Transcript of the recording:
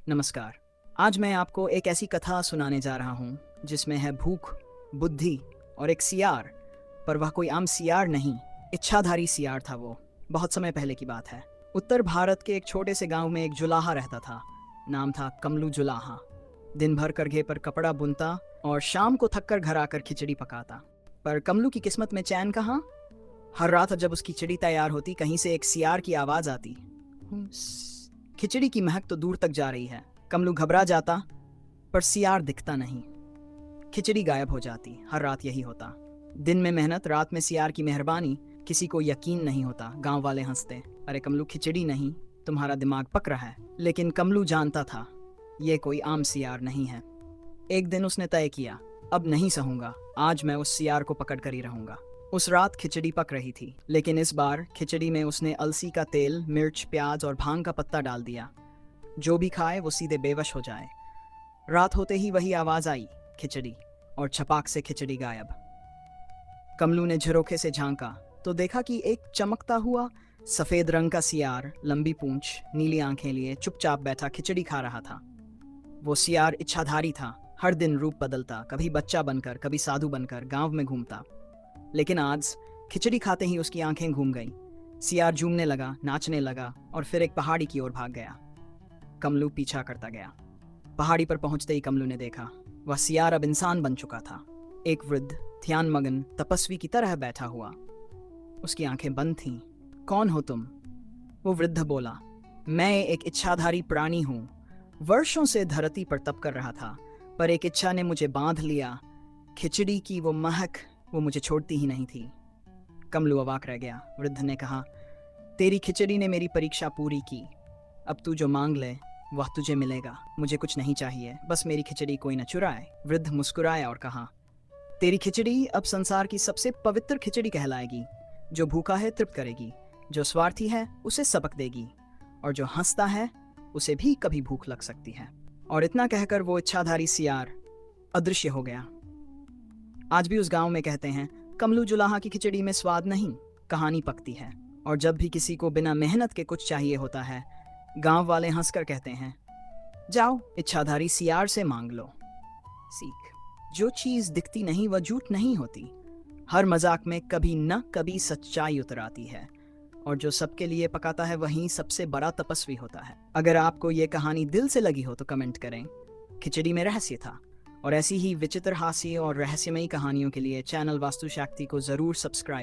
नमस्कार। आज मैं आपको एक ऐसी कथा सुनाने जा रहा हूँ जिसमें है भूख, बुद्धि और एक सियार। पर वह कोई आम सियार नहीं, इच्छाधारी सियार था वो। बहुत समय पहले की बात है। उत्तर भारत के एक छोटे से गांव में एक जुलाहा रहता था। नाम था कमलू जुलाहा। दिन भर करघे पर कपड़ा बुनता और शाम को थककर घर आकर खिचड़ी पकाता। पर कमलू की किस्मत में चैन कहाँ। हर रात जब उसकी खिचड़ी तैयार होती, कहीं से एक सियार की आवाज आती। खिचड़ी की महक तो दूर तक जा रही है। कमलू घबरा जाता, पर सियार दिखता नहीं। खिचड़ी गायब हो जाती। हर रात यही होता। दिन में मेहनत, रात में सियार की मेहरबानी। किसी को यकीन नहीं होता। गांव वाले हंसते, अरे कमलू, खिचड़ी नहीं, तुम्हारा दिमाग पक रहा है। लेकिन कमलू जानता था ये कोई आम सियार नहीं है। एक दिन उसने तय किया, अब नहीं सहूंगा, आज मैं उस सियार को पकड़ कर ही रहूंगा। उस रात खिचड़ी पक रही थी, लेकिन इस बार खिचड़ी में उसने अलसी का तेल, मिर्च, प्याज और भांग का पत्ता डाल दिया। जो भी खाए वो सीधे बेवश हो जाए। रात होते ही वही आवाज आई, खिचड़ी, और छपाक से खिचड़ी गायब। कमलू ने झरोखे से झांका तो देखा कि एक चमकता हुआ सफेद रंग का सियार, लंबी पूंछ, नीली आंखें लिए चुपचाप बैठा खिचड़ी खा रहा था। वो सियार इच्छाधारी था। हर दिन रूप बदलता, कभी बच्चा बनकर, कभी साधु बनकर गांव में घूमता। लेकिन आज खिचड़ी खाते ही उसकी आंखें घूम गईं। सियार झूमने लगा, नाचने लगा और फिर एक पहाड़ी की ओर भाग गया। कमलू पीछा करता गया। पहाड़ी पर पहुंचते ही कमलू ने देखा, वह सियार अब इंसान बन चुका था। एक वृद्ध, ध्यानमग्न तपस्वी की तरह बैठा हुआ। उसकी आंखें बंद थीं। कौन हो तुम? वो वृद्ध बोला, मैं एक इच्छाधारी प्राणी हूं। वर्षों से धरती पर तप कर रहा था, पर एक इच्छा ने मुझे बांध लिया। खिचड़ी की वो महक, वो मुझे छोड़ती ही नहीं थी। कमलू अवाक रह गया। वृद्ध ने कहा, तेरी खिचड़ी ने मेरी परीक्षा पूरी की। अब तू जो मांग ले वह तुझे मिलेगा। मुझे कुछ नहीं चाहिए, बस मेरी खिचड़ी कोई न चुराए। वृद्ध मुस्कुराया और कहा, तेरी खिचड़ी अब संसार की सबसे पवित्र खिचड़ी कहलाएगी। जो भूखा है तृप्त करेगी, जो स्वार्थी है उसे सबक देगी, और जो हंसता है उसे भी कभी भूख लग सकती है। और इतना कहकर वो इच्छाधारी सियार अदृश्य हो गया। आज भी उस गांव में कहते हैं, कमलू जुलाहा की खिचड़ी में स्वाद नहीं, कहानी पकती है। और जब भी किसी को बिना मेहनत के कुछ चाहिए होता है, गांव वाले हंसकर कहते हैं, जाओ इच्छाधारी सियार से मांग लो। सीख, जो चीज दिखती नहीं वह झूठ नहीं होती। हर मजाक में कभी न कभी सच्चाई उतर आती है, और जो सबके लिए पकाता है वही सबसे बड़ा तपस्वी होता है। अगर आपको ये कहानी दिल से लगी हो तो कमेंट करें, खिचड़ी में रहस्य था। और ऐसी ही विचित्र, हास्य और रहस्यमयी कहानियों के लिए चैनल वास्तु शक्ति को जरूर सब्सक्राइब